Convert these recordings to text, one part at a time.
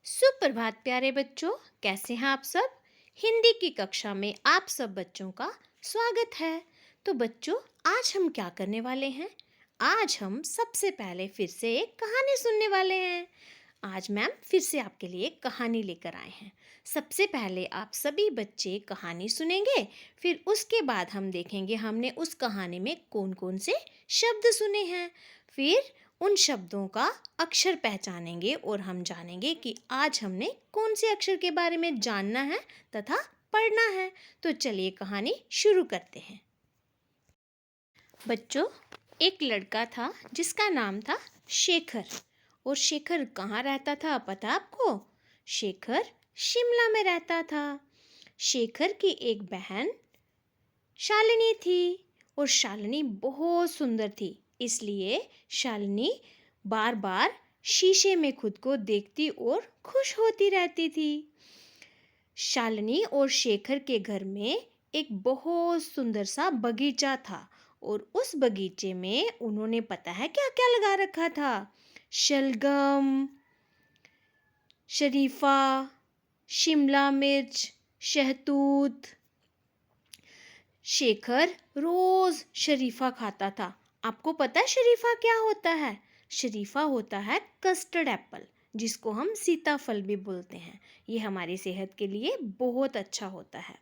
सुप्रभात प्यारे बच्चों। कैसे हैं आप सब। हिंदी की कक्षा में आप सब बच्चों का स्वागत है। तो बच्चों, आज हम क्या करने वाले हैं। आज हम सबसे पहले फिर से एक कहानी सुनने वाले हैं। आज मैम फिर से आपके लिए एक कहानी लेकर आए हैं। सबसे पहले आप सभी बच्चे कहानी सुनेंगे, फिर उसके बाद हम देखेंगे हमने उस कहानी में कौन कौन से शब्द सुने हैं। फिर उन शब्दों का अक्षर पहचानेंगे और हम जानेंगे कि आज हमने कौन से अक्षर के बारे में जानना है तथा पढ़ना है। तो चलिए कहानी शुरू करते हैं। बच्चों, एक लड़का था जिसका नाम था शेखर। और शेखर कहाँ रहता था पता आपको? शेखर शिमला में रहता था। शेखर की एक बहन शालिनी थी और शालिनी बहुत सुंदर थी, इसलिए शालिनी बार बार शीशे में खुद को देखती और खुश होती रहती थी। शालिनी और शेखर के घर में एक बहुत सुंदर सा बगीचा था और उस बगीचे में उन्होंने पता है क्या क्या लगा रखा था। शलगम, शरीफा, शिमला मिर्च, शहतूत। शेखर रोज शरीफा खाता था। आपको पता है शरीफा क्या होता है? शरीफा होता है कस्टर्ड एप्पल, जिसको हम सीताफल भी बोलते हैं। ये हमारी सेहत के लिए बहुत अच्छा होता है।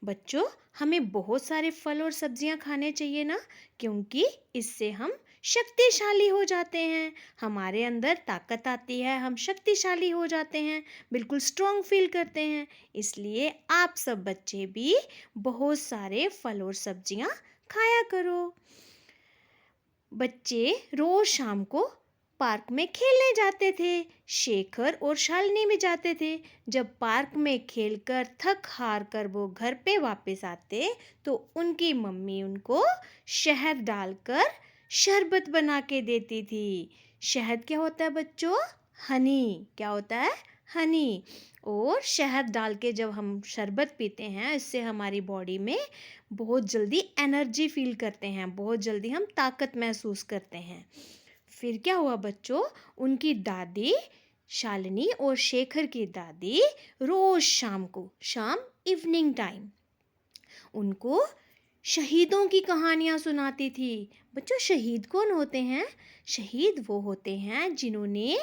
बच्चों, हमें बहुत सारे फल और सब्जियां खाने चाहिए ना, क्योंकि इससे हम शक्तिशाली हो जाते हैं, हमारे अंदर ताकत आती है, हम शक्तिशाली हो जाते हैं, बिल्कुल स्ट्रॉन्ग फील करते हैं। इसलिए आप सब बच्चे भी बहुत सारे फल और सब्जियां खाया करो। बच्चे रोज शाम को पार्क में खेलने जाते थे। शेखर और शालिनी भी जाते थे। जब पार्क में खेलकर थक हार कर वो घर पे वापस आते तो उनकी मम्मी उनको शहद डालकर शरबत बना के देती थी। शहद क्या होता है बच्चों? हनी। क्या होता है? हनी। और शहद डाल के जब हम शरबत पीते हैं, इससे हमारी बॉडी में बहुत जल्दी एनर्जी फील करते हैं, बहुत जल्दी हम ताकत महसूस करते हैं। फिर क्या हुआ बच्चों? उनकी दादी शालिनी और शेखर की दादी रोज शाम इवनिंग टाइम उनको शहीदों की कहानियाँ सुनाती थी। बच्चों, शहीद कौन होते हैं? शहीद वो होते हैं जिन्होंने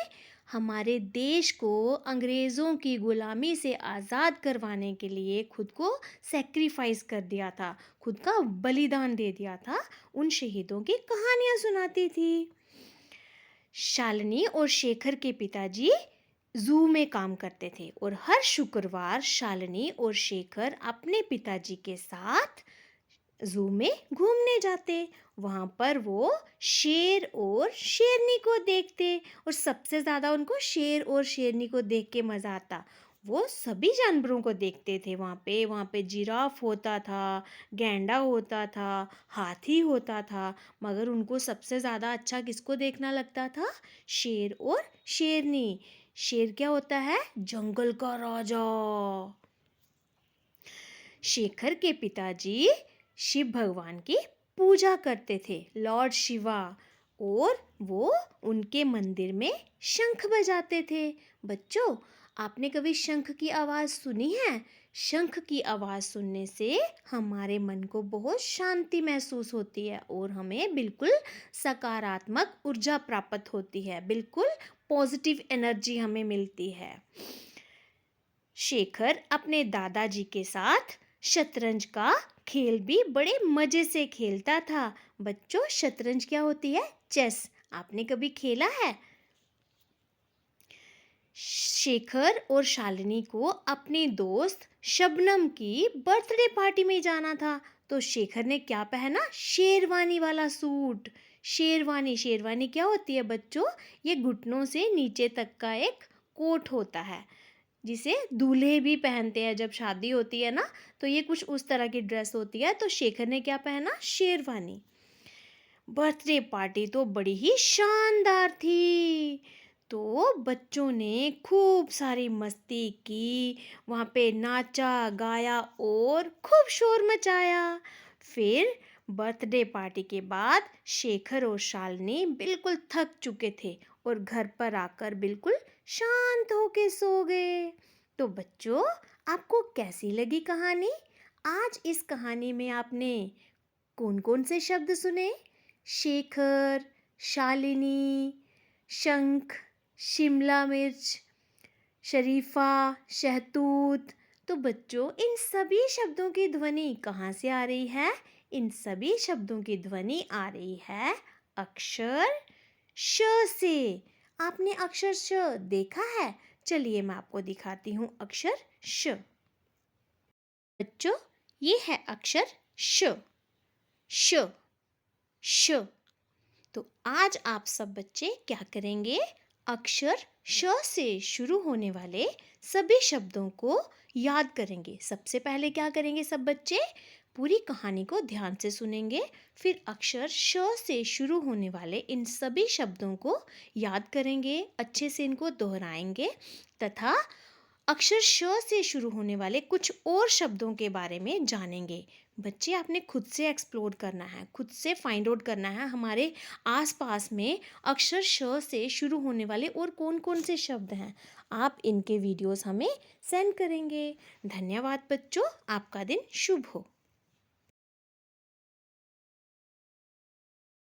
हमारे देश को अंग्रेज़ों की गुलामी से आज़ाद करवाने के लिए खुद को सेक्रीफाइस कर दिया था, खुद का बलिदान दे दिया था। उन शहीदों की कहानियाँ सुनाती थी। शालिनी और शेखर के पिताजी जू में काम करते थे और हर शुक्रवार शालिनी और शेखर अपने पिताजी के साथ जू में घूमने जाते। वहाँ पर वो शेर और शेरनी को देखते और सबसे ज़्यादा उनको शेर और शेरनी को देख के मज़ा आता। वो सभी जानवरों को देखते थे। वहाँ पे जिराफ होता था, गैंडा होता था, हाथी होता था, मगर उनको सबसे ज़्यादा अच्छा किसको देखना लगता था? शेर और शेरनी। शेर क्या होता है? जंगल का राजा। शेखर के पिताजी शिव भगवान की पूजा करते थे, लॉर्ड शिवा, और वो उनके मंदिर में शंख बजाते थे। बच्चों, आपने कभी शंख की आवाज़ सुनी है? शंख की आवाज़ सुनने से हमारे मन को बहुत शांति महसूस होती है और हमें बिल्कुल सकारात्मक ऊर्जा प्राप्त होती है, बिल्कुल पॉजिटिव एनर्जी हमें मिलती है। शेखर अपने दादाजी के साथ शतरंज का खेल भी बड़े मजे से खेलता था। बच्चों, शतरंज क्या होती है? चेस। आपने कभी खेला है? शेखर और शालिनी को अपनी दोस्त शबनम की बर्थडे पार्टी में जाना था, तो शेखर ने क्या पहना? शेरवानी वाला सूट। शेरवानी, शेरवानी क्या होती है बच्चों? ये घुटनों से नीचे तक का एक कोट होता है, जिसे दूल्हे भी पहनते हैं जब शादी होती है ना। तो ये कुछ उस तरह की ड्रेस होती है। तो शेखर ने क्या पहना? शेरवानी। बर्थडे पार्टी तो बड़ी ही शानदार थी। तो बच्चों ने खूब सारी मस्ती की, वहाँ पे नाचा गाया और खूब शोर मचाया। फिर बर्थडे पार्टी के बाद शेखर और शालिनी बिल्कुल थक चुके थे और घर पर आकर बिल्कुल शांत होके सो गए। तो बच्चों, आपको कैसी लगी कहानी? आज इस कहानी में आपने कौन-कौन से शब्द सुने? शेखर, शालिनी, शंख, शिमला मिर्च, शरीफा, शहतूत। तो बच्चों, इन सभी शब्दों की ध्वनि कहाँ से आ रही है? इन सभी शब्दों की ध्वनि आ रही है अक्षर श से। आपने अक्षर श देखा है? चलिए मैं आपको दिखाती हूँ अक्षर श। बच्चों, ये है अक्षर श। श श। तो आज आप सब बच्चे क्या करेंगे? अक्षर श से शुरू होने वाले सभी शब्दों को याद करेंगे। सबसे पहले क्या करेंगे सब बच्चे? पूरी कहानी को ध्यान से सुनेंगे, फिर अक्षर श से शुरू होने वाले इन सभी शब्दों को याद करेंगे, अच्छे से इनको दोहराएंगे तथा अक्षर श से शुरू होने वाले कुछ और शब्दों के बारे में जानेंगे। बच्चे, आपने खुद से एक्सप्लोर करना है, खुद से फाइंड आउट करना है हमारे आसपास में अक्षर श से शुरू होने वाले और कौन-कौन से शब्द हैं। आप इनके वीडियोस हमें सेंड करेंगे। धन्यवाद बच्चों, आपका दिन शुभ हो।